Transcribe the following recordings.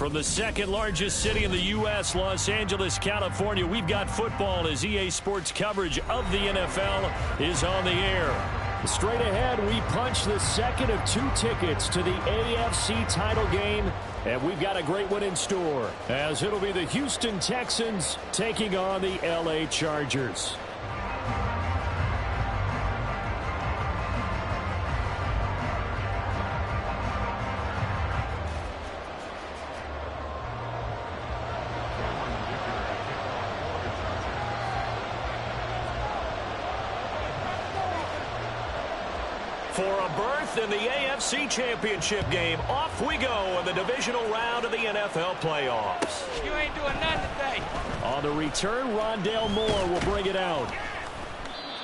From the second largest city in the U.S., Los Angeles, California, we've got football as EA Sports coverage of the NFL is on the air. Straight ahead, we punch the second of 2 tickets to the AFC title game, and we've got a great one in store, as it'll be the Houston Texans taking on the LA Chargers. For a berth in the AFC Championship game, off we go in the divisional round of the NFL playoffs. You ain't doing nothing today. On the return, Rondale Moore will bring it out.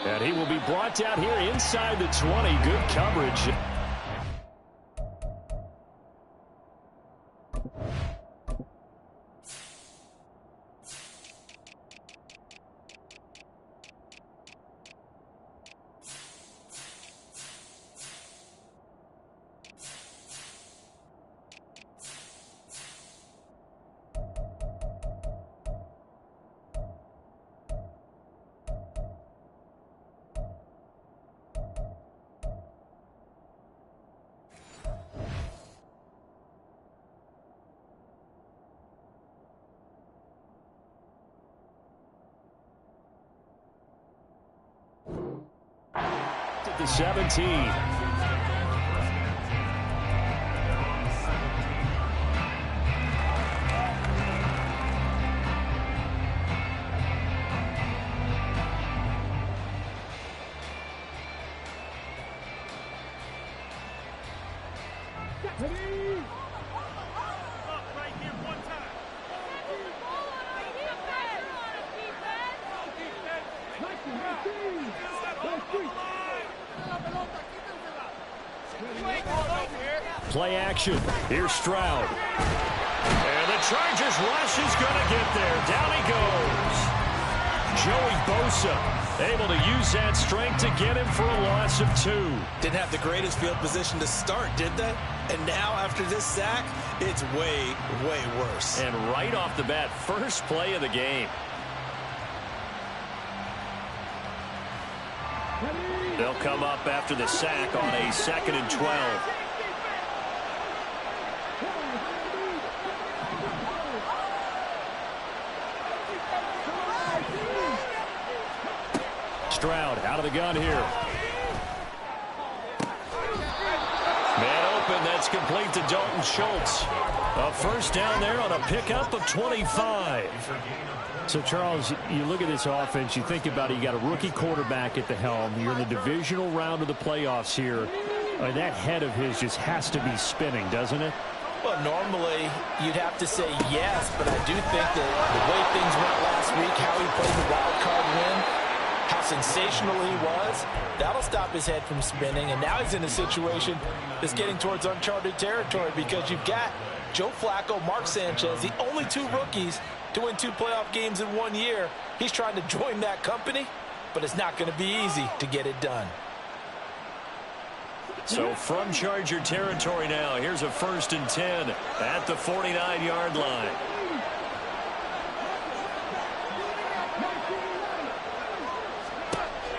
And he will be brought down here inside the 20. Good coverage. The 17. Play action. Here's Stroud. And the Chargers rush is going to get there. Down he goes. Joey Bosa able to use that strength to get him for a loss of 2. Didn't have the greatest field position to start, did they? And now after this sack, it's way, way worse. And right off the bat, first play of the game. They'll come up after the sack on a 2nd and 12. Stroud out of the gun here. Man open, that's complete to Dalton Schultz. A first down there on a pickup of 25. So, Charles, you look at this offense, you think about it, you got a rookie quarterback at the helm. You're in the divisional round of the playoffs here. That head of his just has to be spinning, doesn't it? Well, normally you'd have to say yes, but I do think that the way things went last week, how he played the wild card win, how sensational he was, that'll stop his head from spinning. And now he's in a situation that's getting towards uncharted territory because you've got Joe Flacco, Mark Sanchez, the only 2 rookies to win 2 playoff games in 1 year. He's trying to join that company, but it's not going to be easy to get it done. So from Charger territory now, here's a 1st and 10 at the 49-yard line.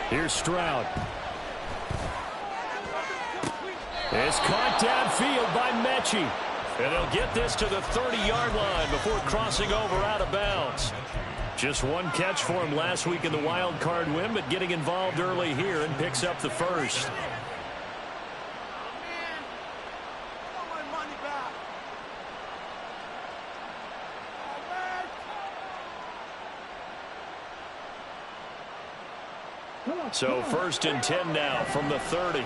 Here's Stroud. It's caught downfield by Mechie. And they'll get this to the 30-yard line before crossing over out of bounds. Just 1 catch for him last week in the wild card win, but getting involved early here and picks up the first. So 1st and 10 now from the 30.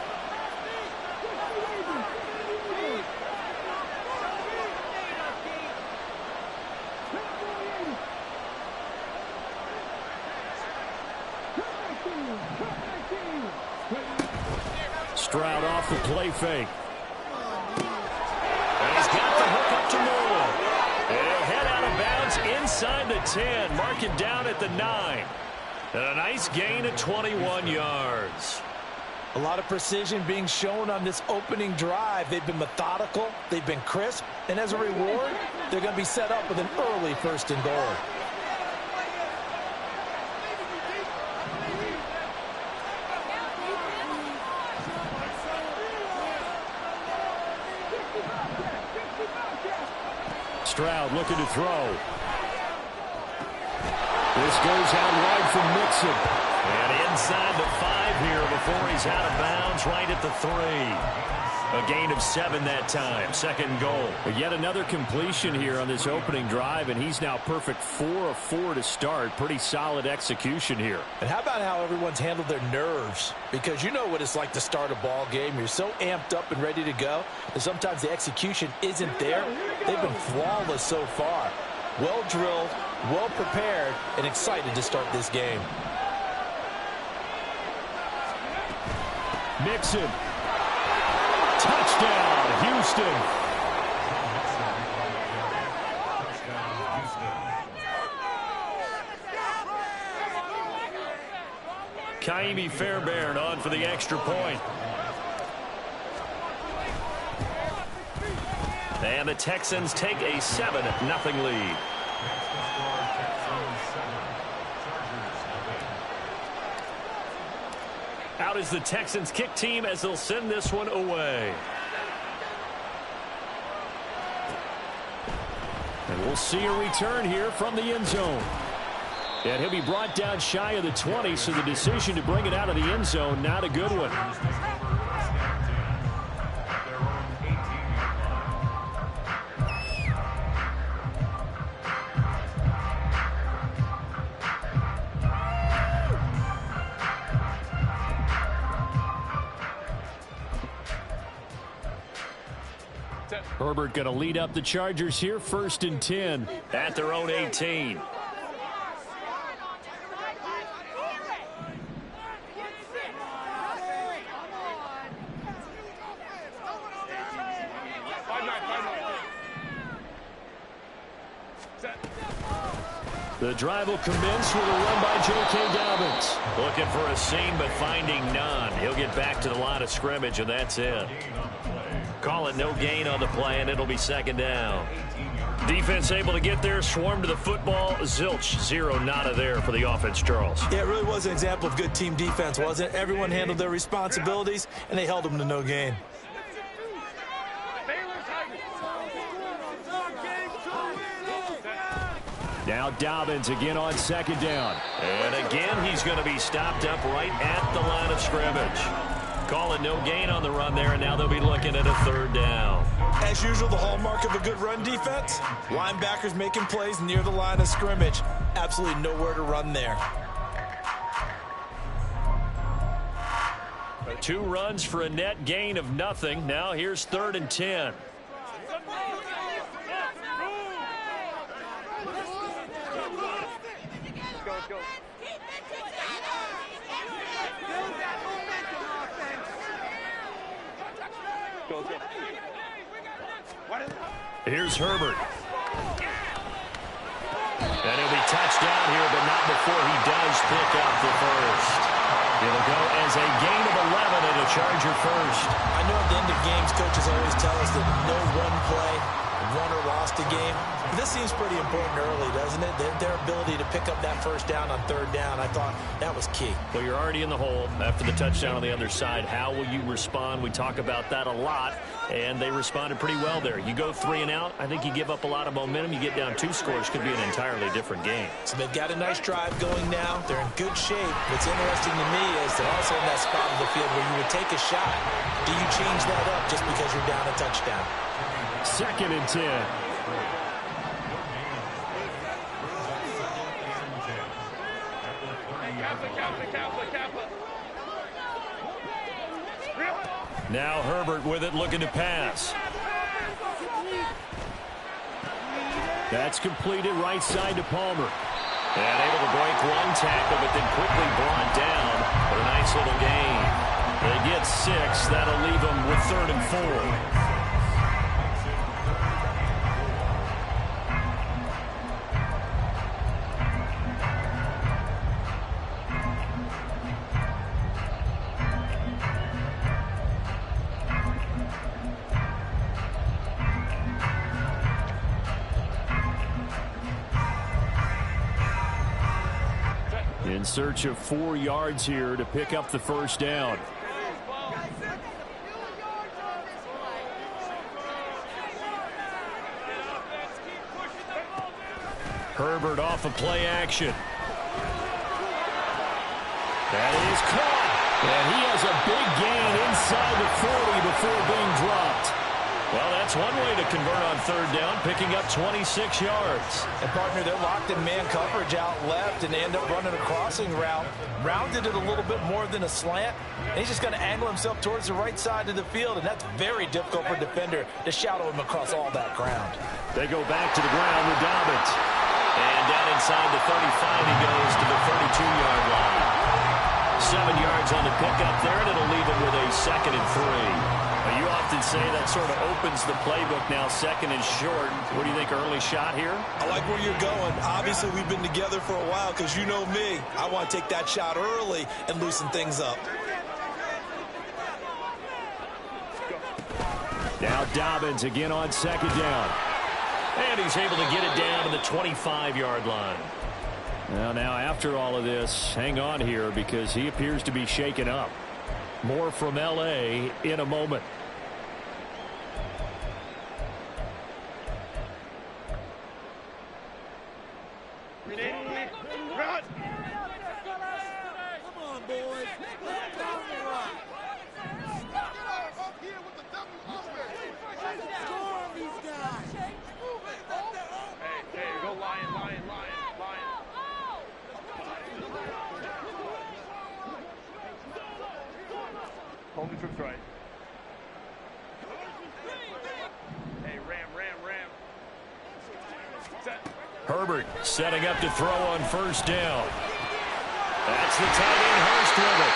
Stroud off the play fake. And he's got the hook up to Moore. And he'll head out of bounds inside the 10. Mark it down at the 9. And a nice gain of 21 yards. A lot of precision being shown on this opening drive. They've been methodical, they've been crisp, and as a reward, they're going to be set up with an early 1st and goal. Stroud looking to throw. This goes out wide for Mixon. And inside the 5 here before he's out of bounds, right at the 3. A gain of 7 that time. 2nd goal. But yet another completion here on this opening drive, and he's now perfect 4 of 4 to start. Pretty solid execution here. And how about how everyone's handled their nerves? Because you know what it's like to start a ball game. You're so amped up and ready to go, and sometimes the execution isn't there. They've been flawless so far. Well drilled, well prepared, and excited to start this game. Mixon. Touchdown, Houston. Kaimi Fairbairn on for the extra point. And the Texans take a 7-0 lead. Out is the Texans kick team as they'll send this one away. And we'll see a return here from the end zone. And he'll be brought down shy of the 20, so the decision to bring it out of the end zone, not a good one. Herbert going to lead up the Chargers here, 1st and 10 at their own 18. The drive will commence with a run by J.K. Dobbins. Looking for a seam, but finding none. He'll get back to the line of scrimmage, and that's it. Call it no gain on the play, and it'll be 2nd down. Defense able to get there, swarm to the football. Zilch, 0 nada there for the offense, Charles. Yeah, it really was an example of good team defense, wasn't it? Everyone handled their responsibilities, and they held them to no gain. Now Dobbins again on 2nd down. And again, he's going to be stopped up right at the line of scrimmage. Call it no gain on the run there, and now they'll be looking at a 3rd down. As usual, the hallmark of a good run defense, linebackers making plays near the line of scrimmage. Absolutely nowhere to run there. 2 runs for a net gain of nothing. Now here's 3rd and 10. Here's Herbert. And he'll be touched down here, but not before he does pick up the 1st. It'll go as a gain of 11 and a Charger 1st. I know at the end of games, coaches always tell us that no one play won or lost a game. But this seems pretty important early, doesn't it? Their ability to pick up that 1st down on 3rd down, I thought that was key. Well, you're already in the hole after the touchdown on the other side. How will you respond? We talk about that a lot, and they responded pretty well there. You go 3 and out, I think you give up a lot of momentum. You get down 2 scores, could be an entirely different game. So they've got a nice drive going now. They're in good shape. What's interesting to me is they're also in that spot of the field where you would take a shot. Do you change that up just because you're down a touchdown? 2nd and 10. Now Herbert with it, looking to pass. That's completed right side to Palmer. And able to break 1 tackle, but then quickly brought down for a nice little gain. They get 6. That'll leave them with 3rd and 4. In search of 4 yards here to pick up the first down. Herbert off of play action. That is caught. And he has a big gain inside the 40 before being dropped. Well, that's one way to convert on third down, picking up 26 yards. And, partner, they're locked in man coverage out left, and they end up running a crossing route. Rounded it a little bit more than a slant. And he's just going to angle himself towards the right side of the field, and that's very difficult for a defender to shadow him across all that ground. They go back to the ground with Dobbins. And down inside the 35, he goes to the 32-yard line. 7 yards on the pickup there, and it'll leave him with a 2nd and 3. You often say that sort of opens the playbook now, 2nd and short. What do you think, early shot here? I like where you're going. Obviously, we've been together for a while because you know me. I want to take that shot early and loosen things up. Now Dobbins again on 2nd down. And he's able to get it down to the 25-yard line. Now after all of this, hang on here because he appears to be shaken up. More from L.A. in a moment. Come on, boys. Hey, go Lion. Hold the troops right. Hey, ram. Set. Herbert setting up to throw on 1st down. That's the tight end, Hurst with it.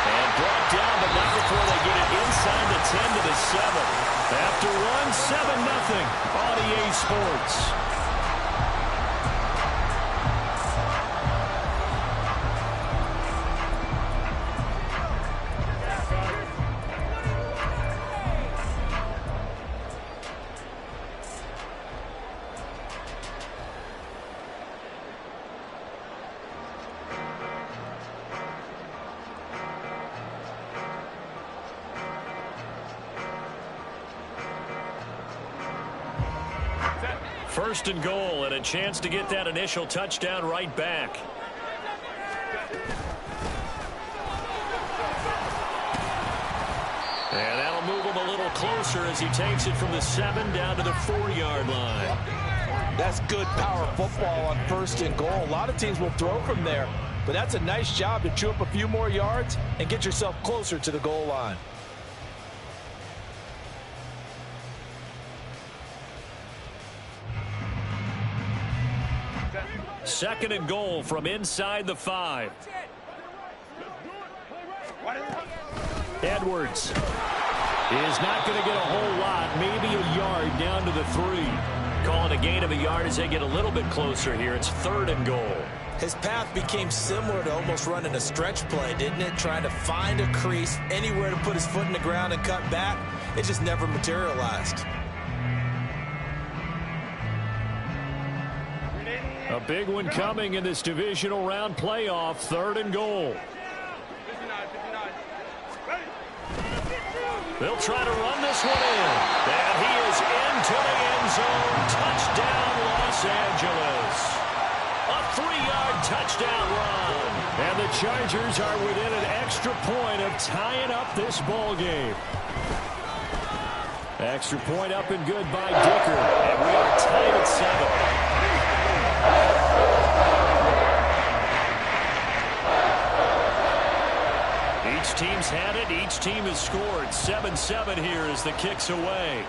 And brought down, but not before they get it inside the 10 to the 7. After one, 7-0 on EA Sports. First and goal, and a chance to get that initial touchdown right back. And that'll move him a little closer as he takes it from the 7 down to the 4-yard line. That's good power football on 1st and goal. A lot of teams will throw from there, but that's a nice job to chew up a few more yards and get yourself closer to the goal line. 2nd and goal from inside the 5. Edwards is not going to get a whole lot, maybe a yard down to the 3. Calling a gain of a yard as they get a little bit closer here. It's 3rd and goal. His path became similar to almost running a stretch play, didn't it? Trying to find a crease, anywhere to put his foot in the ground and cut back. It just never materialized. A big one coming in this divisional round playoff. 3rd and goal. They'll try to run this one in. And he is into the end zone. Touchdown, Los Angeles. A 3-yard touchdown run. And the Chargers are within an extra point of tying up this ball game. Extra point up and good by Dicker. And we are tied at 7. Each team's had it. Each team has scored. 7-7 here as the kick's away.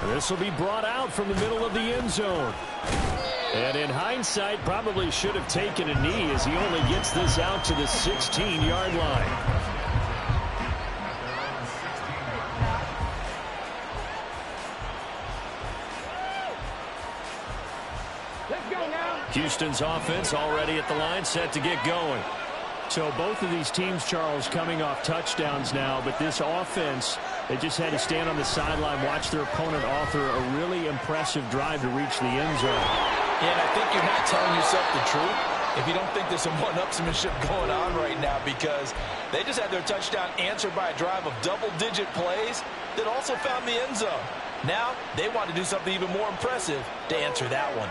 This will be brought out from the middle of the end zone. And in hindsight, probably should have taken a knee as he only gets this out to the 16-yard line. Houston's offense already at the line, set to get going. So both of these teams, Charles, coming off touchdowns now, but this offense, they just had to stand on the sideline, watch their opponent author a really impressive drive to reach the end zone. And I think you're not telling yourself the truth if you don't think there's some one-upsmanship going on right now, because they just had their touchdown answered by a drive of double-digit plays that also found the end zone. Now they want to do something even more impressive to answer that one.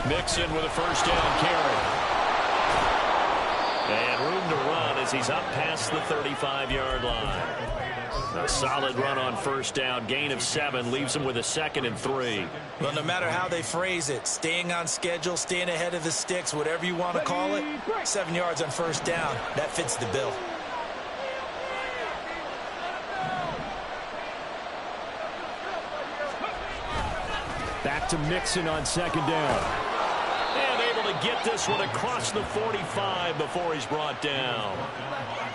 Mixon with a first down carry. And room to run as he's up past the 35-yard line. A solid run on first down. Gain of 7 leaves him with a 2nd and 3. Well, no matter how they phrase it, staying on schedule, staying ahead of the sticks, whatever you want to call it, 7 yards on first down, that fits the bill. Back to Mixon on 2nd down. And able to get this one across the 45 before he's brought down.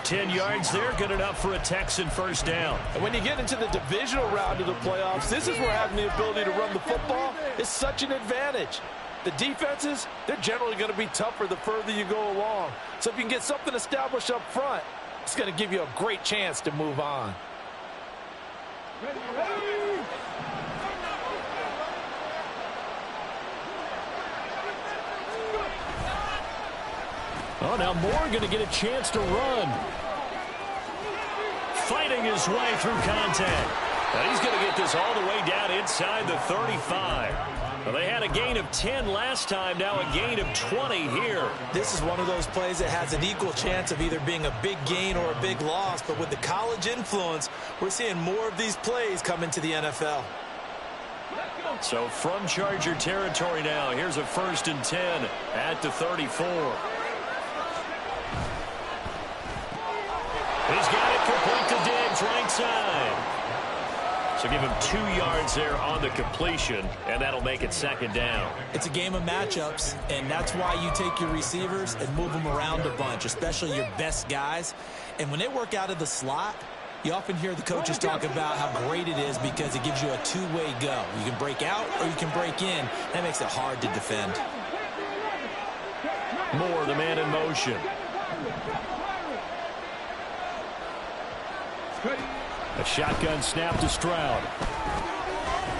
10 yards there, good enough for a Texan first down. And when you get into the divisional round of the playoffs, this is where having the ability to run the football is such an advantage. The defenses, they're generally going to be tougher the further you go along. So if you can get something established up front, it's going to give you a great chance to move on. Oh, now Moore going to get a chance to run. Fighting his way through contact. Now he's going to get this all the way down inside the 35. Well, they had a gain of 10 last time, now a gain of 20 here. This is one of those plays that has an equal chance of either being a big gain or a big loss, but with the college influence, we're seeing more of these plays come into the NFL. So from Charger territory now, here's a 1st and 10 at the 34. He's got it complete to Diggs, right side. So give him 2 yards there on the completion, and that'll make it 2nd down. It's a game of matchups, and that's why you take your receivers and move them around a bunch, especially your best guys. And when they work out of the slot, you often hear the coaches talk about how great it is because it gives you a two-way go. You can break out or you can break in. That makes it hard to defend. Moore, the man in motion. A shotgun snap to Stroud.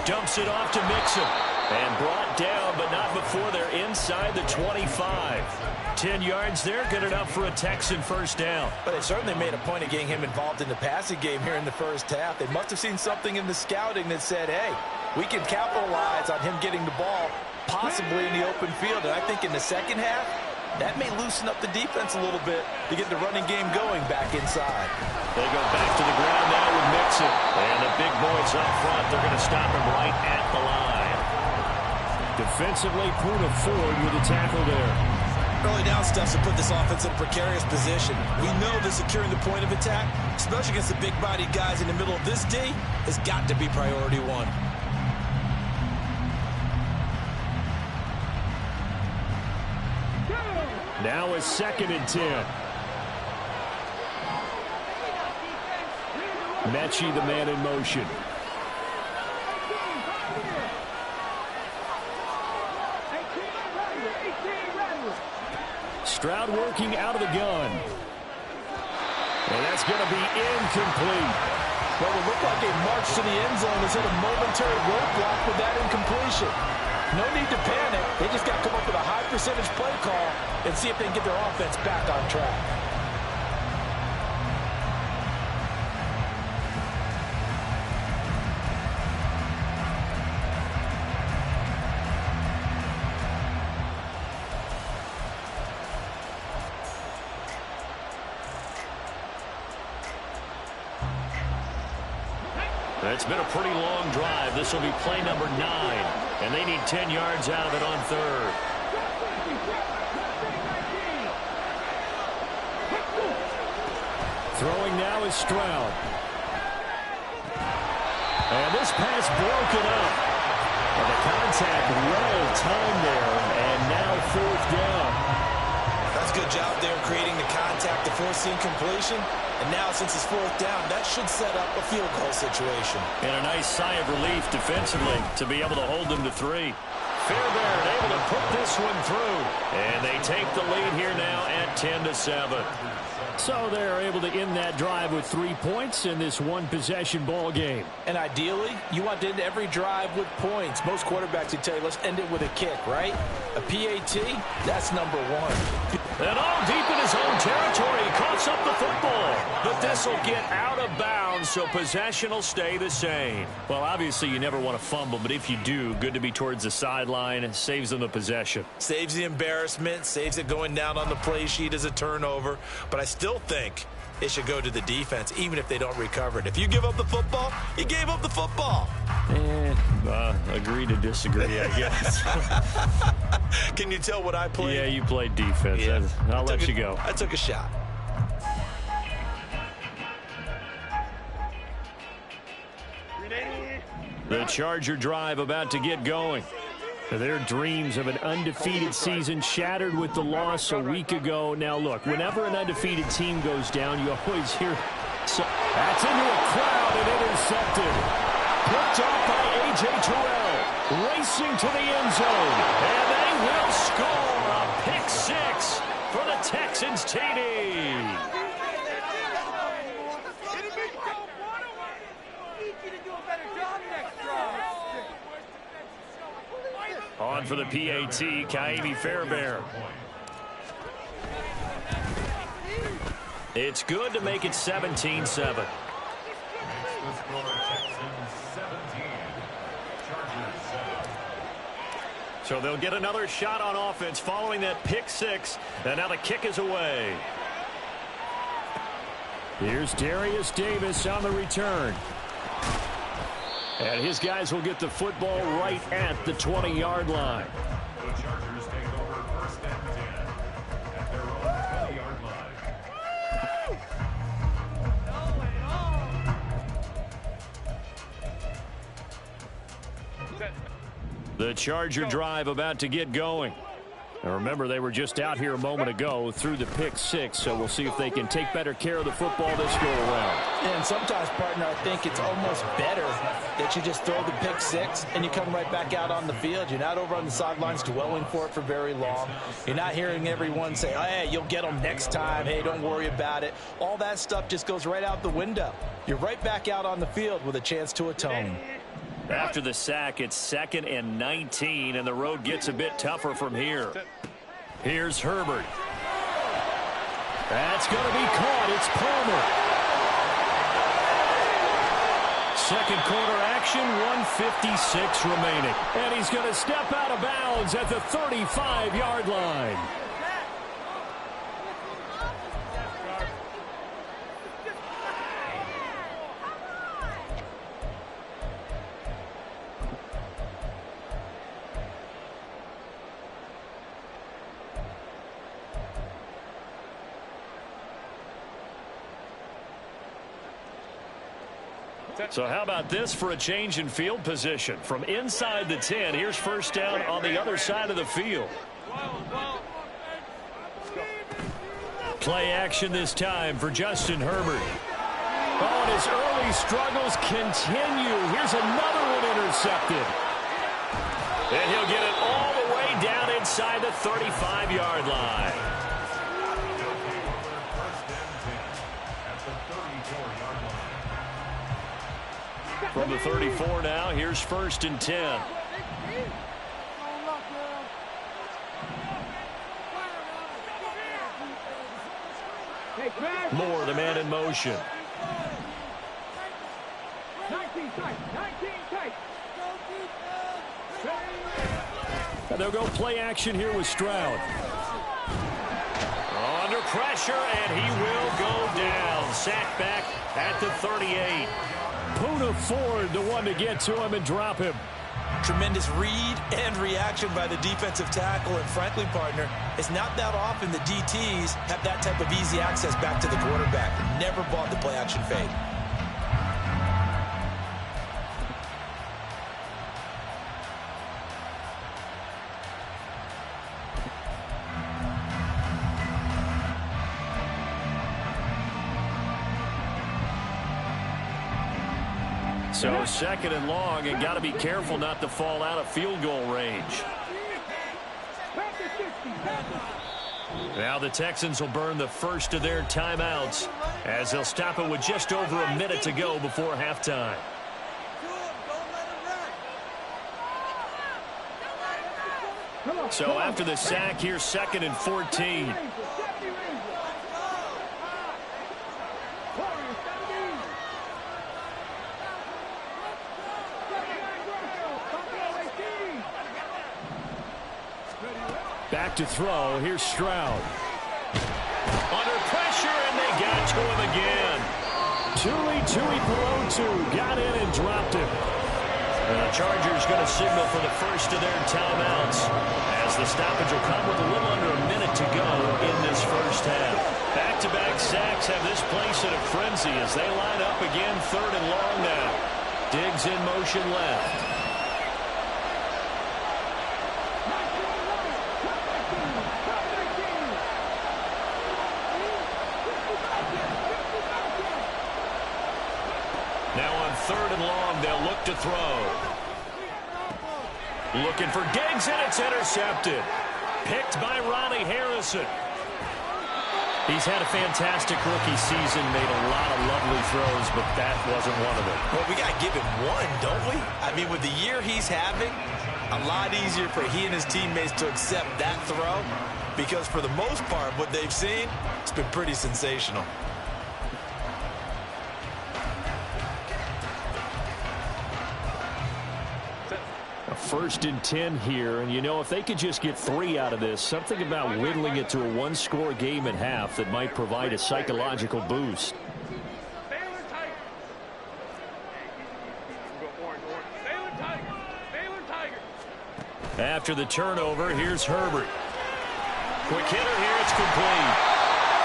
Dumps it off to Mixon. And brought down, but not before they're inside the 25. 10 yards there, good enough for a Texan first down. But they certainly made a point of getting him involved in the passing game here in the first half. They must have seen something in the scouting that said, hey, we can capitalize on him getting the ball possibly in the open field. And I think in the second half, that may loosen up the defense a little bit to get the running game going back inside. They go back to the ground now with Mixon. And the big boys up front, they're going to stop him right at the line. Defensively, Puna Ford with a tackle there. Early down stuff to put this offense in a precarious position. We know that securing the point of attack, especially against the big-bodied guys in the middle of this D, has got to be priority one. Now a 2nd and 10. Mechie, the man in motion. Stroud working out of the gun. And that's going to be incomplete. Well, it looked like a march to the end zone has hit a momentary roadblock with that incompletion. No need to panic. They just got to come up with a high percentage play call and see if they can get their offense back on track. It's been a pretty long drive. This will be play number 9. And they need 10 yards out of it on 3rd. Throwing now is Stroud. And this pass broken up. And the contact well timed there. And now 4th down. That's a good job there creating the contact to force the incompletion. And now, since it's 4th down, that should set up a field goal situation. And a nice sigh of relief defensively to be able to hold them to 3. Fairbairn able to put this one through. And they take the lead here now at 10-7. So they're able to end that drive with 3 points in this one-possession ball game. And ideally, you want to end every drive with points. Most quarterbacks would tell you, let's end it with a kick, right? A PAT, that's number 1. And all deep in his own territory, he coughs up the football. But this will get out of bounds, so possession will stay the same. Well, obviously, you never want to fumble, but if you do, good to be towards the sideline. It saves them the possession. Saves the embarrassment, saves it going down on the play sheet as a turnover. But I still think it should go to the defense, even if they don't recover it. If you give up the football, you gave up the football. Agree to disagree, I guess. Can you tell what I played? Yeah, you played defense. Yeah. I'll let you go. I took a shot. The Charger drive about to get going. Their dreams of an undefeated season shattered with the loss a week ago. Now, look, whenever an undefeated team goes down, you always hear... So that's into a crowd and intercepted. Picked off by A.J. Terrell. Racing to the end zone. And they will score a pick 6 for the Texans TD. On for the PAT, Kaimi Fairbairn. It's good to make it 17-7. So they'll get another shot on offense following that pick 6. And now the kick is away. Here's Darius Davis on the return. And his guys will get the football right at the 20-yard line. The Chargers take over 1st and 10 at their own 20-yard line. The Charger drive about to get going. Now remember, they were just out here a moment ago through the pick 6, so we'll see if they can take better care of the football this go around. And sometimes, partner, I think it's almost better that you just throw the pick 6 and you come right back out on the field. You're not over on the sidelines dwelling for it for very long. You're not hearing everyone say, oh, hey, you'll get them next time. Hey, don't worry about it. All that stuff just goes right out the window. You're right back out on the field with a chance to atone. After the sack, it's 2nd and 19, and the road gets a bit tougher from here. Here's Herbert. That's going to be caught. It's Palmer. Second quarter action, 1:56 remaining. And he's going to step out of bounds at the 35-yard line. So how about this for a change in field position? From inside the 10, here's 1st down on the other side of the field. Play action this time for Justin Herbert. Oh, and his early struggles continue. Here's another one intercepted. And he'll get it all the way down inside the 35-yard line. From the 34 now, here's 1st and 10. Moore, the man in motion. 19 tight. And they'll go play action here with Stroud. Under pressure, and he will go down. Sacked back at the 38. Poona Ford, the one to get to him and drop him. Tremendous read and reaction by the defensive tackle. And frankly, partner, it's not that often the DTs have that type of easy access back to the quarterback. Never bought the play action fade. So second and long, and got to be careful not to fall out of field goal range. Now the Texans will burn the first of their timeouts as they'll stop it with just over a minute to go before halftime. So after the sack, here's second and 14. Back to throw. Here's Stroud. Under pressure, and they got to him again. Tui Pelotu got in and dropped him. The Chargers going to signal for the first of their timeouts as the stoppage will come with a little under a minute to go in this first half. Back-to-back sacks have this place in a frenzy as they line up again, third and long now. Diggs in motion left. Third and long, they'll look to throw. Looking for Diggs, and it's intercepted. Picked by Ronnie Harrison. He's had a fantastic rookie season, made a lot of lovely throws, but that wasn't one of them. Well, we got to give him one, don't we? I mean, with the year he's having, a lot easier for he and his teammates to accept that throw because for the most part, what they've seen, it's been pretty sensational. First and 10 here, and you know, if they could just get 3 out of this, something about whittling it to a one-score game at half that might provide a psychological boost. After the turnover, here's Herbert. Quick hitter here, it's complete.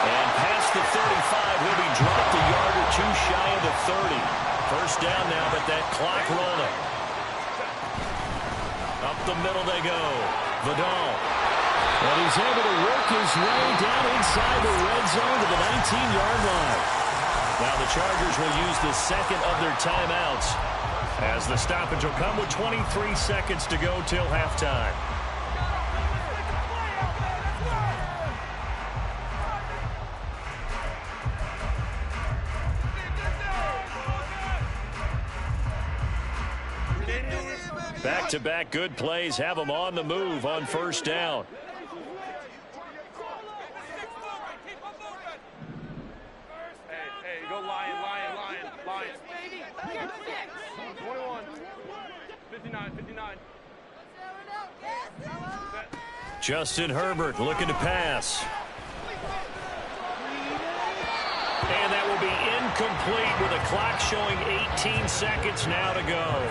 And past the 35, he'll be dropped a yard or two shy of the 30. First down now, but that clock rolling. Up the middle they go. Vidal. And he's able to work his way down inside the red zone to the 19-yard line. Now the Chargers will use the second of their timeouts as the stoppage will come with 23 seconds to go till halftime. Back-to-back good plays have them on the move on first down. Hey, go Lion. 21, 59. Justin Herbert looking to pass. And that will be incomplete with a clock showing 18 seconds now to go.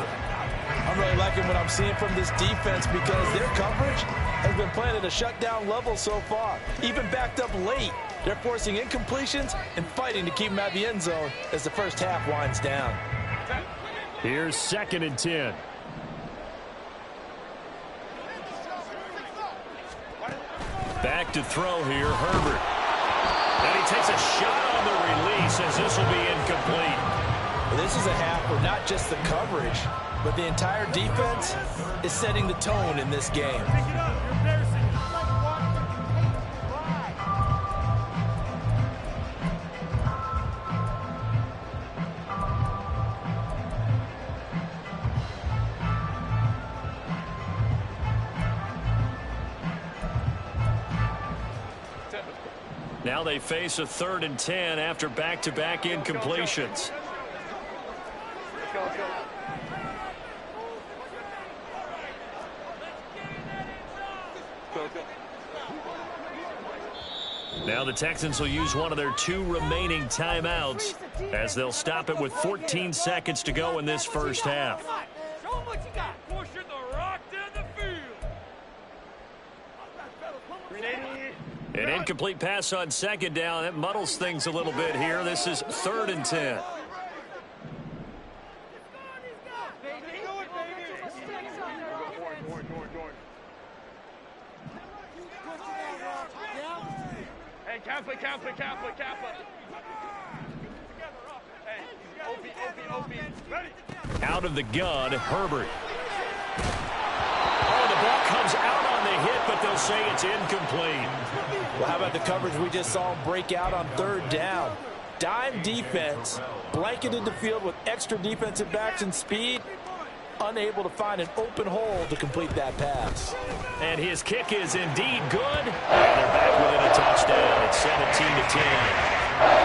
I'm really liking what I'm seeing from this defense because their coverage has been playing at a shutdown level so far. Even backed up late, they're forcing incompletions and fighting to keep them out of the end zone as the first half winds down. Here's second and 10. Back to throw here, Herbert. And he takes a shot on the release as this will be incomplete. Well, this is a half where not just the coverage, but the entire defense is setting the tone in this game. Now they face a third and 10 after back-to-back incompletions. Let's go. Now the Texans will use one of their 2 remaining timeouts as they'll stop it with 14 seconds to go in this first half. Show them what you got. Pushing the rock down the field. An incomplete pass on second down. That muddles things a little bit here. This is third and 10. Hey, Kappa. Hey, Out of the gun, Herbert. Oh, the ball comes out on the hit, but they'll say it's incomplete. Well, how about the coverage we just saw him break out on third down? Dime defense, blanketed the field with extra defensive backs and speed, unable to find an open hole to complete that pass. And his kick is indeed good. And they're back within a touchdown. It's 17-10.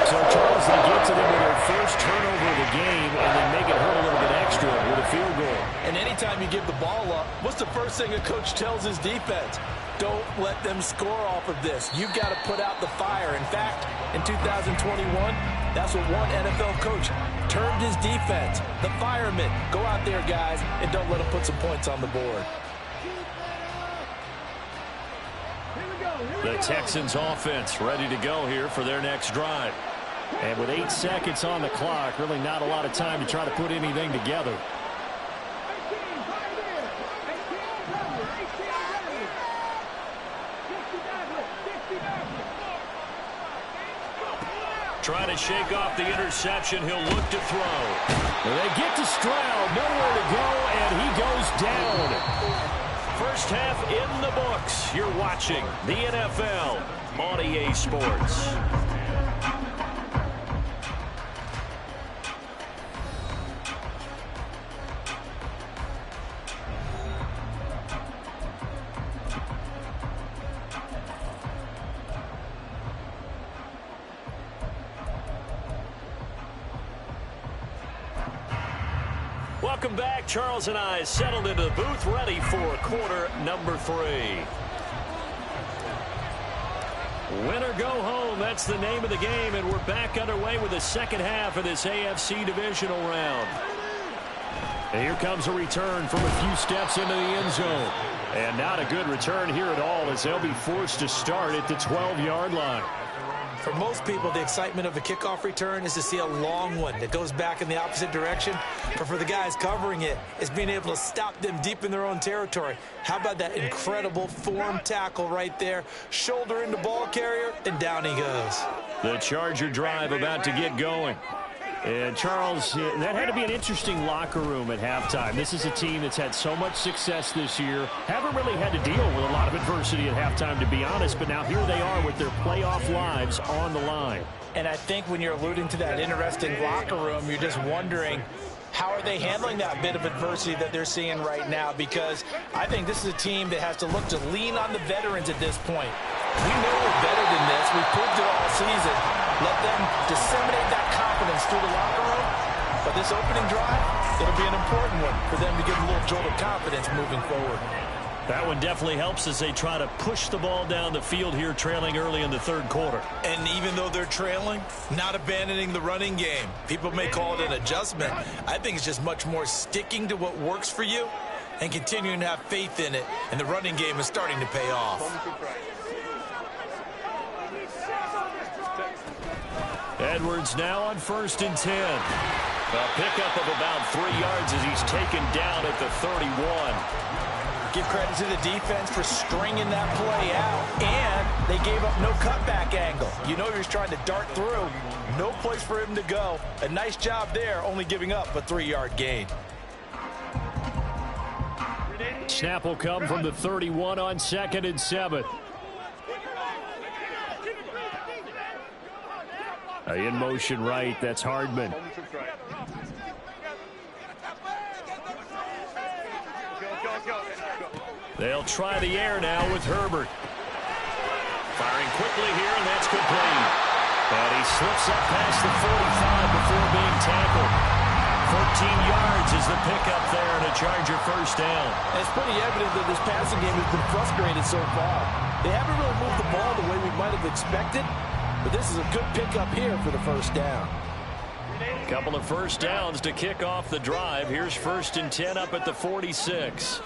So, Charles, they get to them with their first turnover of the game and then make it hurt a little bit extra with a field goal. And anytime you give the ball up, what's the first thing a coach tells his defense? Don't let them score off of this. You've got to put out the fire. In fact, in 2021, that's what one NFL coach termed his defense. The firemen. Go out there, guys, and don't let them put some points on the board. The Texans offense ready to go here for their next drive. And with 8 seconds on the clock, really not a lot of time to try to put anything together. Trying to shake off the interception. He'll look to throw. They get to Stroud. Nowhere to go, and he goes down. First half in the books. You're watching the NFL on EA Sports. Welcome back. Charles and I settled into the booth, ready for quarter number 3. Win or go home, that's the name of the game, and we're back underway with the second half of this AFC divisional round. And here comes a return from a few steps into the end zone. And not a good return here at all, as they'll be forced to start at the 12-yard line. For most people, the excitement of a kickoff return is to see a long one that goes back in the opposite direction. But for the guys covering it, it's being able to stop them deep in their own territory. How about that incredible form tackle right there? Shoulder into ball carrier, and down he goes. The Charger drive about to get going. And, Charles, that had to be an interesting locker room at halftime. This is a team that's had so much success this year. Haven't really had to deal with a lot of adversity at halftime, to be honest. But now here they are with their playoff lives on the line. And I think when you're alluding to that interesting locker room, you're just wondering, how are they handling that bit of adversity that they're seeing right now? Because I think this is a team that has to look to lean on the veterans at this point. We know we're better than this. We've proved it all season. Let them disseminate that confidence through the locker room. But this opening drive, it'll be an important one for them to get a little jolt of confidence moving forward. That one definitely helps as they try to push the ball down the field here, trailing early in the third quarter. And even though they're trailing, not abandoning the running game. People may call it an adjustment. I think it's just much more sticking to what works for you and continuing to have faith in it. And the running game is starting to pay off. Edwards now on 1st and 10. A pickup of about 3 yards as he's taken down at the 31. Give credit to the defense for stringing that play out. And they gave up no cutback angle. You know he was trying to dart through. No place for him to go. A nice job there, only giving up a 3-yard gain. Snap will come from the 31 on 2nd and 7. In motion right, that's Hardman. They'll try the air now with Herbert. Firing quickly here, and that's complete. And he slips up past the 45 before being tackled. 14 yards is the pickup there, and a Charger first down. And it's pretty evident that this passing game has been frustrated so far. They haven't really moved the ball the way we might have expected, but this is a good pickup here for the first down. A couple of first downs to kick off the drive. Here's 1st and 10 up at the 46.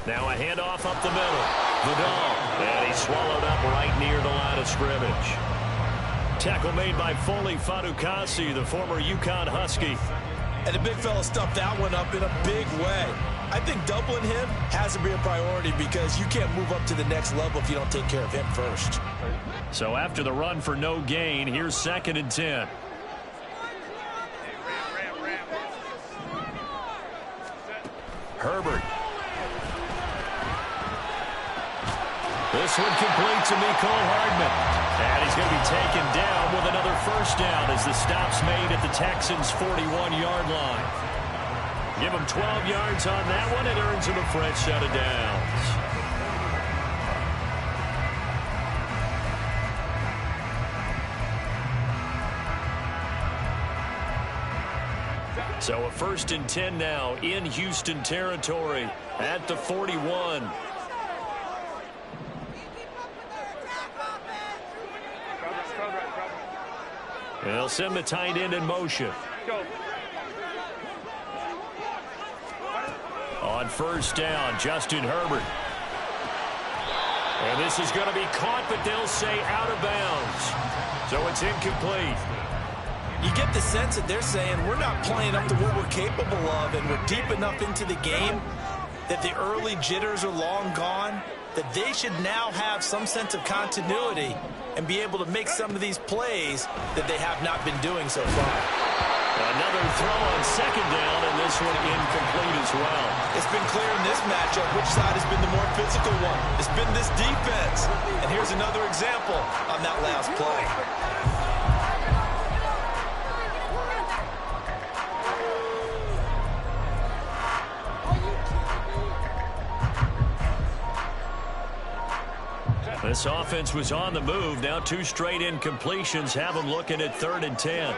Now a handoff up the middle. Vidal, and he's swallowed up right near the line of scrimmage. Tackle made by Foley Fadukasi, the former UConn Husky. And the big fella stuffed that one up in a big way. I think doubling him has to be a priority because you can't move up to the next level if you don't take care of him first. So after the run for no gain, here's 2nd and 10. Herbert. This one complete to Mecole Hardman. And he's going to be taken down with another first down as the stop's made at the Texans' 41-yard line. Give him 12 yards on that one. It earns him a fresh set of downs. So a 1st and 10 now in Houston territory at the 41. They'll send the tight end in motion. On first down, Justin Herbert. And this is going to be caught, but they'll say out of bounds. So it's incomplete. You get the sense that they're saying we're not playing up to what we're capable of, and we're deep enough into the game that the early jitters are long gone, that they should now have some sense of continuity and be able to make some of these plays that they have not been doing so far. Another throw on second down, and this one incomplete as well. It's been clear in this matchup which side has been the more physical one. It's been this defense. And here's another example on that last play. This offense was on the move. Now 2 straight incompletions have them looking at 3rd and 10.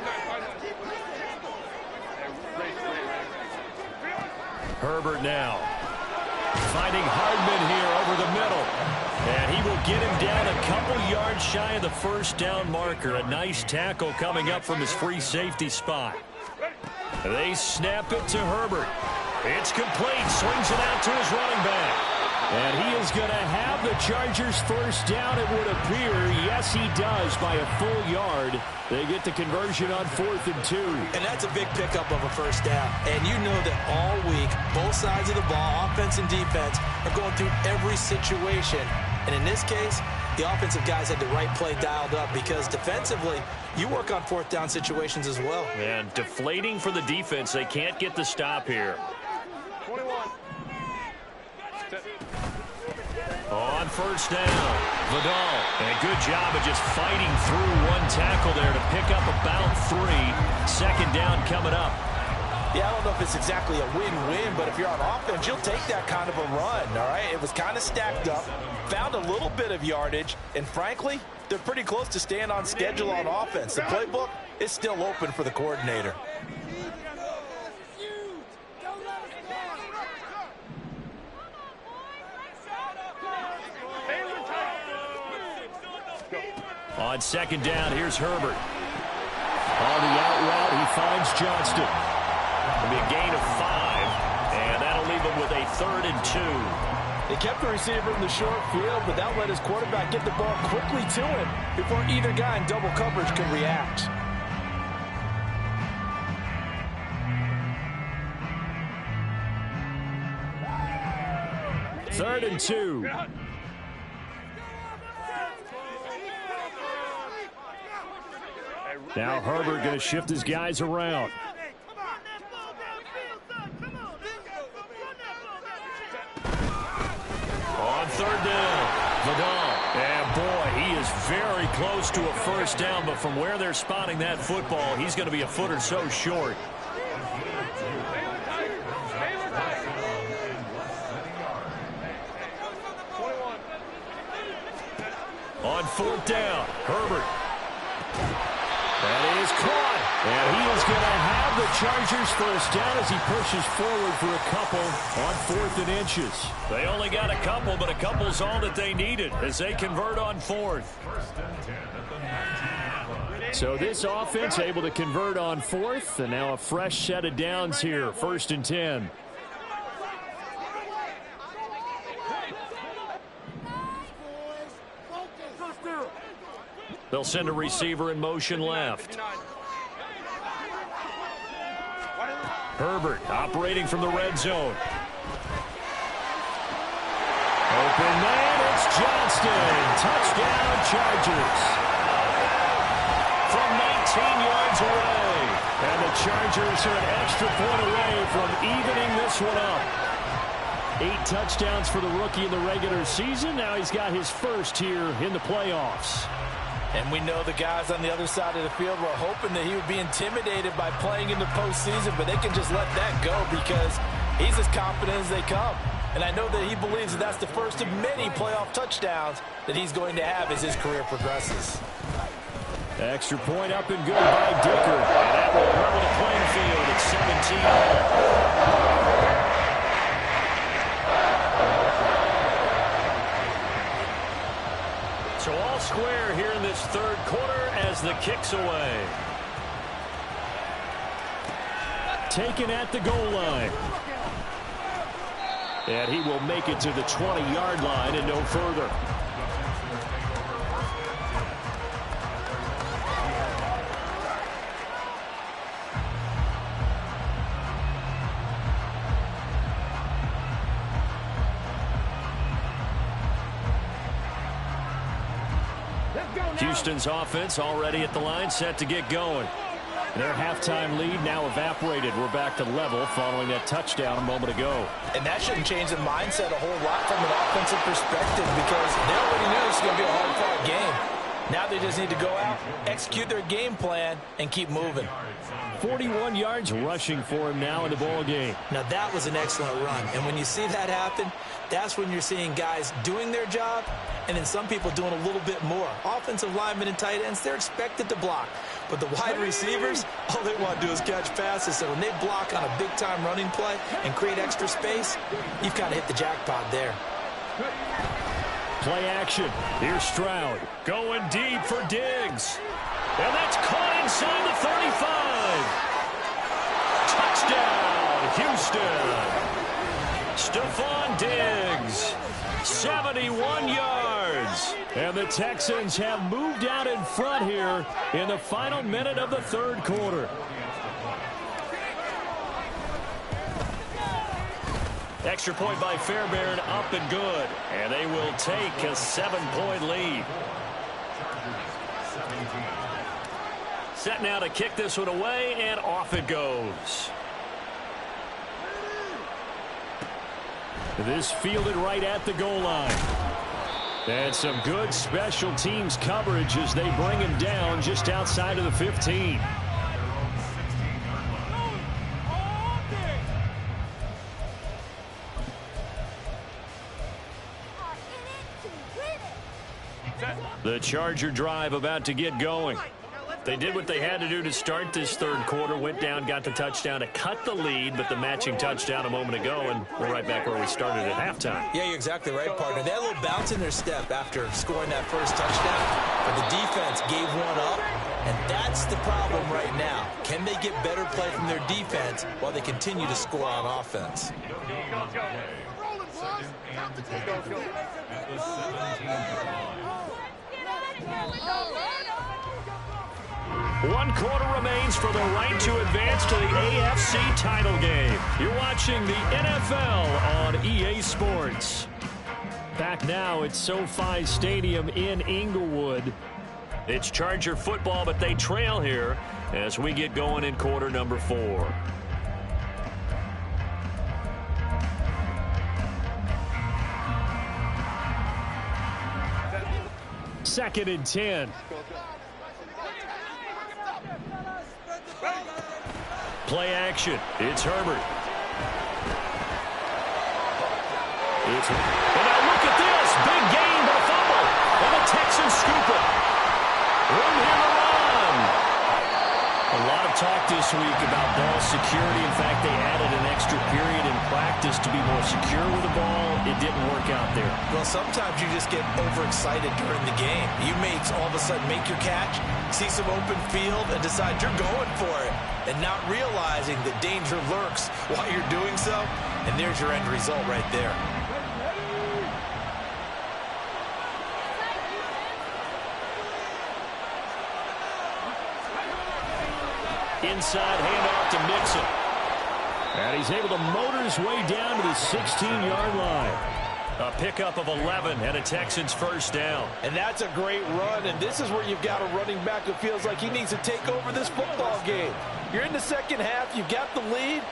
Herbert now finding Hardman here over the middle. And he will get him down a couple yards shy of the first down marker. A nice tackle coming up from his free safety spot. They snap it to Herbert. It's complete. Swings it out to his running back. And he is going to have the Chargers first down, it would appear. Yes, he does, by a full yard. They get the conversion on 4th and 2. And that's a big pickup of a first down. And you know that all week, both sides of the ball, offense and defense, are going through every situation. And in this case, the offensive guys had the right play dialed up because defensively, you work on 4th down situations as well. And deflating for the defense. They can't get the stop here. 21. On first down, Vidal. And a good job of just fighting through one tackle there to pick up about 3. 2nd down coming up. Yeah, I don't know if it's exactly a win-win, but if you're on offense, you'll take that kind of a run, all right? It was kind of stacked up, found a little bit of yardage, and frankly, they're pretty close to staying on schedule on offense. The playbook is still open for the coordinator. On 2nd down, here's Herbert. On the out route, he finds Johnston. It'll be a gain of 5, and that'll leave him with a 3rd and 2. They kept the receiver in the short field, but that let his quarterback get the ball quickly to him before either guy in double coverage could react. Third and 2. Now Herbert going to shift his guys around. On 3rd down, Vidal. And boy, he is very close to a first down, but from where they're spotting that football, he's going to be a foot or so short. On 4th down, Herbert. That is caught. And he is going to have the Chargers first down as he pushes forward for a couple on 4th and inches. They only got a couple, but a couple's all that they needed as they convert on 4th. So this offense able to convert on 4th, and now a fresh set of downs here, 1st and 10. They'll send a receiver in motion left. Herbert operating from the red zone. Open man, it's Johnston. Touchdown, Chargers. From 19 yards away. And the Chargers are an extra point away from evening this one up. 8 touchdowns for the rookie in the regular season. Now he's got his first here in the playoffs. And we know the guys on the other side of the field were hoping that he would be intimidated by playing in the postseason, but they can just let that go because he's as confident as they come. And I know that he believes that that's the first of many playoff touchdowns that he's going to have as his career progresses. Extra point up and good by Dicker. And that will level the playing field at 17. So all square here in this third quarter as the kick's away. Taken at the goal line. And he will make it to the 20-yard line and no further. Houston's offense already at the line, set to get going. Their halftime lead now evaporated. We're back to level following that touchdown a moment ago. And that shouldn't change the mindset a whole lot from an offensive perspective because they already knew this was going to be a hard-fought game. Now they just need to go out, execute their game plan, and keep moving. 41 yards rushing for him now in the ball game. Now that was an excellent run. And when you see that happen, that's when you're seeing guys doing their job and then some people doing a little bit more. Offensive linemen and tight ends, they're expected to block. But the wide receivers, all they want to do is catch passes. So when they block on a big-time running play and create extra space, you've kind of hit the jackpot there. Play action. Here's Stroud. Going deep for Diggs. And that's caught inside the 35. Touchdown, Houston. Stephon Diggs. 71 yards. And the Texans have moved out in front here in the final minute of the third quarter. Extra point by Fairbairn, up and good. And they will take a 7-point lead. Set now to kick this one away, and off it goes. This fielded right at the goal line. And some good special teams coverage as they bring him down just outside of the 15. The Charger drive about to get going. They did what they had to do to start this third quarter, went down, got the touchdown to cut the lead, but the matching touchdown a moment ago, and we're right back where we started at halftime. Yeah, you're exactly right, partner. They had a little bounce in their step after scoring that first touchdown, but the defense gave one up, and that's the problem right now. Can they get better play from their defense while they continue to score on offense? One quarter remains for the right to advance to the AFC title game. You're watching the NFL on EA Sports. Back now at SoFi Stadium in Inglewood. It's Charger football, but they trail here as we get going in quarter number 4. Second and 10. Play action. It's Herbert. And now look at this. Big gain but a fumble. And the Texans scoop it. Room here to run. A lot of talk this week about ball security. In fact, they added an extra period in practice to be more secure with the ball. It didn't work out there. Well, sometimes you just get overexcited during the game. You may all of a sudden make your catch, see some open field, and decide you're going for it, and not realizing that danger lurks while you're doing so, and there's your end result right there. Inside handoff to Mixon. And he's able to motor his way down to the 16-yard line. A pickup of 11 and a Texans first down. And that's a great run, and this is where you've got a running back who feels like he needs to take over this football game. You're in the second half, you've got the lead.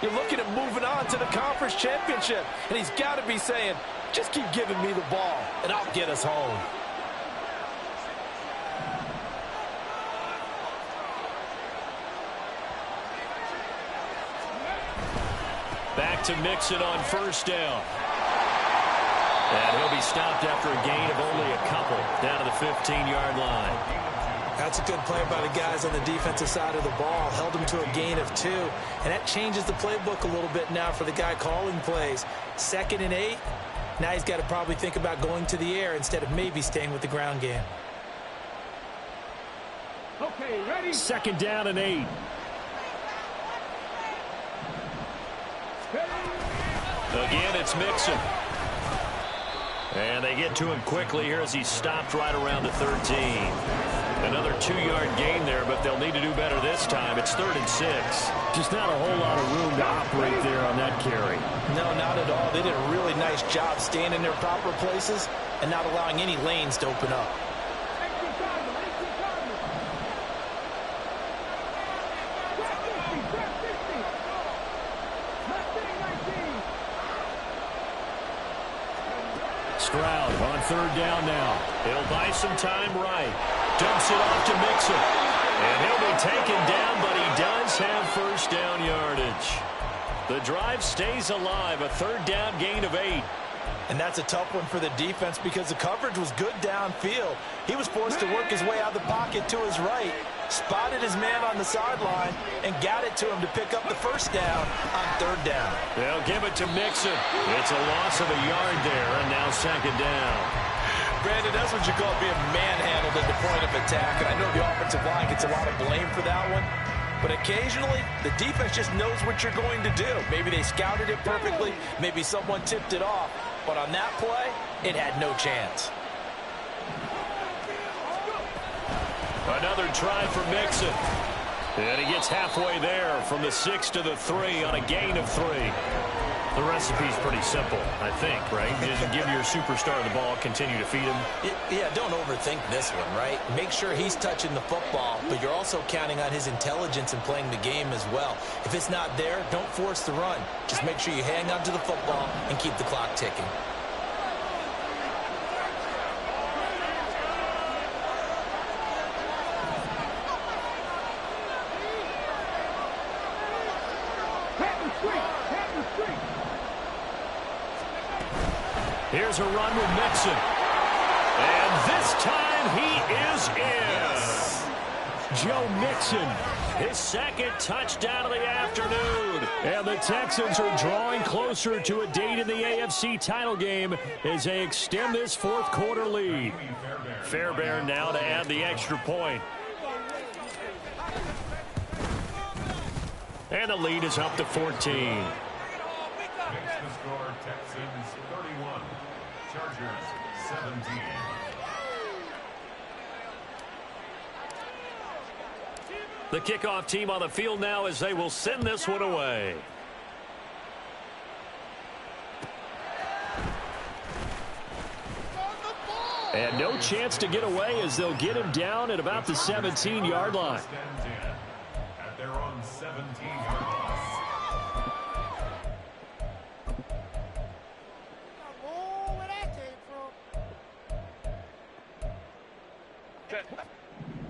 You're looking at moving on to the conference championship. And he's got to be saying, just keep giving me the ball, and I'll get us home. Back to Mixon on first down. And he'll be stopped after a gain of only a couple down to the 15-yard line. That's a good play by the guys on the defensive side of the ball. Held him to a gain of 2. And that changes the playbook a little bit now for the guy calling plays. 2nd and 8. Now he's got to probably think about going to the air instead of maybe staying with the ground game. Okay, ready? 2nd down and 8. Again, it's Mixon. And they get to him quickly here as he's stopped right around the 13. Another 2-yard gain there, but they'll need to do better this time. It's 3rd and 6. Just not a whole lot of room to operate there on that carry. No, not at all. They did a really nice job staying in their proper places and not allowing any lanes to open up. Stroud on 3rd down now. He'll buy some time right. Dumps it off to Mixon. And he'll be taken down, but he does have first down yardage. The drive stays alive. A 3rd down gain of 8. And that's a tough one for the defense because the coverage was good downfield. He was forced to work his way out of the pocket to his right, spotted his man on the sideline, and got it to him to pick up the first down on 3rd down. They'll give it to Mixon. It's a loss of a yard there, and now 2nd down. Brandon, that's what you call being manhandled at the point of attack, and I know the offensive line gets a lot of blame for that one. But occasionally, the defense just knows what you're going to do. Maybe they scouted it perfectly. Maybe someone tipped it off. But on that play, it had no chance. Another try for Mixon. And he gets halfway there from the 6 to the 3 on a gain of 3. The recipe's pretty simple, I think, right? Just give your superstar the ball, continue to feed him. Yeah, don't overthink this one, right? Make sure he's touching the football, but you're also counting on his intelligence in playing the game as well. If it's not there, don't force the run. Just make sure you hang on to the football and keep the clock ticking. Here's a run with Mixon. And this time he is in. Yes. Joe Mixon, his 2nd touchdown of the afternoon. And the Texans are drawing closer to a date in the AFC title game as they extend this 4th quarter lead. Fairbairn now to add the extra point. And the lead is up to 14. Makes the score Texans 31, Chargers 17. The kickoff team on the field now as they will send this one away. And no chance to get away as they'll get him down at about the 17-yard line. At their own 17-yard line.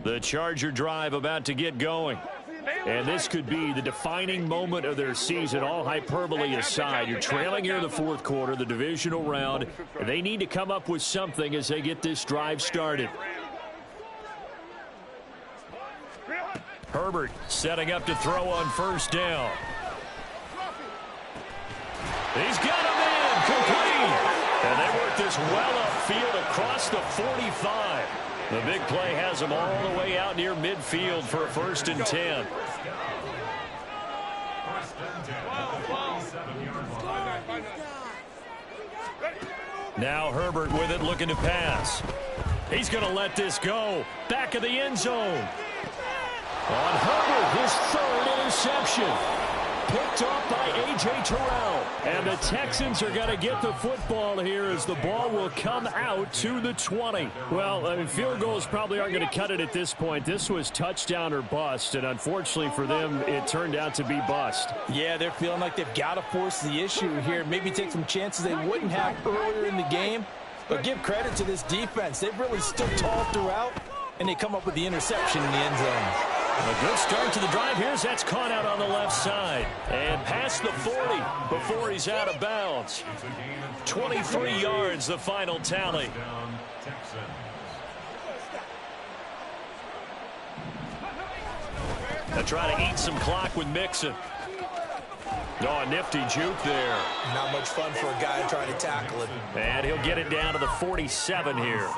The Charger drive about to get going. And this could be the defining moment of their season, all hyperbole aside. You're trailing here in the 4th quarter, the divisional round, and they need to come up with something as they get this drive started. Herbert setting up to throw on first down. He's got him in, complete. And they work this well upfield across the 45. The big play has them all the way out near midfield for a 1st and 10. Now Herbert with it, looking to pass. He's going to let this go. Back of the end zone. On Herbert, his 3rd interception. Picked off by A.J. Terrell. And the Texans are going to get the football here as the ball will come out to the 20. Well, I mean, field goals probably aren't going to cut it at this point. This was touchdown or bust, and unfortunately for them, it turned out to be bust. Yeah, they're feeling like they've got to force the issue here. Maybe take some chances they wouldn't have earlier in the game. But give credit to this defense. They've really stood tall throughout, and they come up with the interception in the end zone. A good start to the drive. Here's that's caught out on the left side. And past the 40 before he's out of bounds. 23 yards, the final tally. They'll try to eat some clock with Mixon. Oh, a nifty juke there. Not much fun for a guy trying to tackle it. And he'll get it down to the 47 here.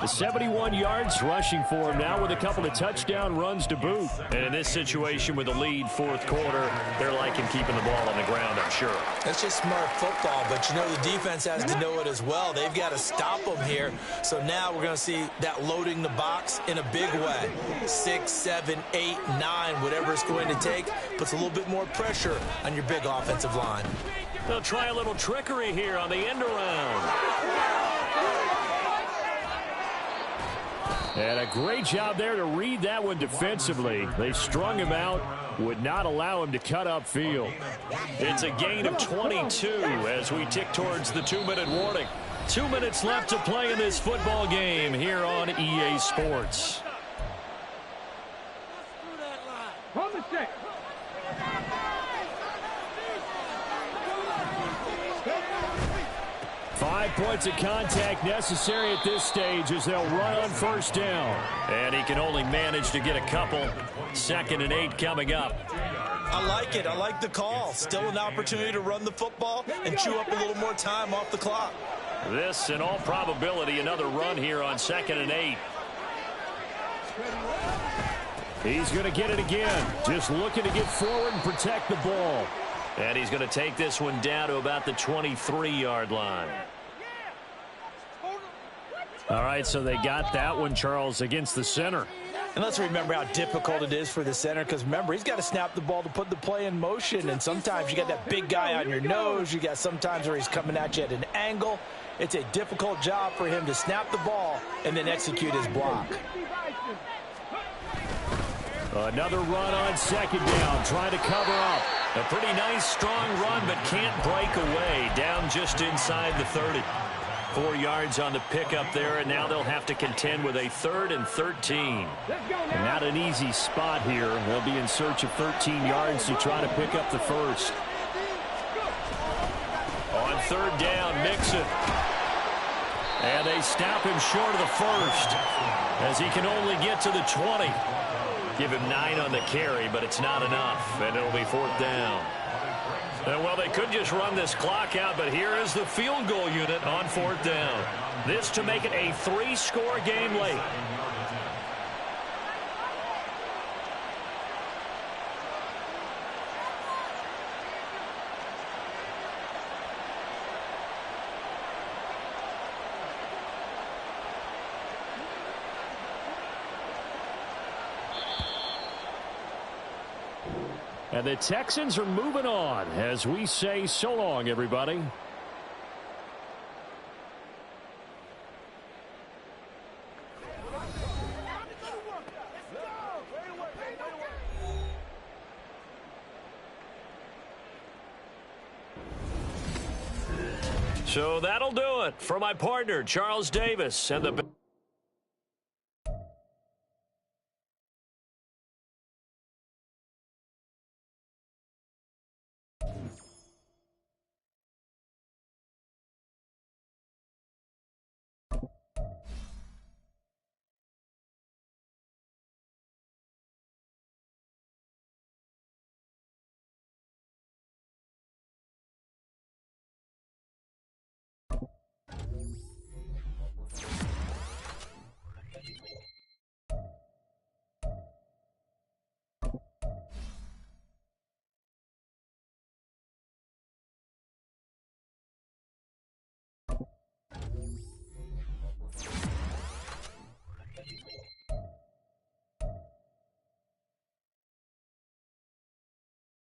The 71 yards rushing for him now with a couple of touchdown runs to boot. And in this situation with the lead fourth quarter, they're liking keeping the ball on the ground, I'm sure. That's just smart football, but you know the defense has to know it as well. They've got to stop them here. So now we're going to see that loading the box in a big way. 6, 7, 8, 9, whatever it's going to take, puts a little bit more pressure on your big offensive line. They'll try a little trickery here on the end around. And a great job there to read that one defensively. They strung him out, would not allow him to cut upfield. It's a gain of 22 as we tick towards the 2-minute warning. 2 minutes left to play in this football game here on EA Sports. From the 6. 5 points of contact necessary at this stage as they'll run on first down. And he can only manage to get a couple. 2nd and 8 coming up. I like it. I like the call. Still an opportunity to run the football and chew up a little more time off the clock. This, in all probability, another run here on 2nd and 8. He's going to get it again. Just looking to get forward and protect the ball. And he's going to take this one down to about the 23-yard line. All right, so they got that one, Charles, against the center. And let's remember how difficult it is for the center, because remember, he's got to snap the ball to put the play in motion, and sometimes you got that big guy on your nose. You got sometimes where he's coming at you at an angle. It's a difficult job for him to snap the ball and then execute his block. Another run on 2nd down, trying to cover up. A pretty nice, strong run, but can't break away. Down just inside the 30. 4 yards on the pickup there, and now they'll have to contend with a 3rd and 13. And not an easy spot here. They'll be in search of 13 yards to try to pick up the first. On 3rd down, Mixon. And they stop him short of the first as he can only get to the 20. Give him 9 on the carry, but it's not enough, and it'll be 4th down. And, well, they could just run this clock out, but here is the field goal unit on 4th down. This to make it a 3-score game late. And the Texans are moving on as we say so long, everybody. So that'll do it for my partner, Charles Davis, and the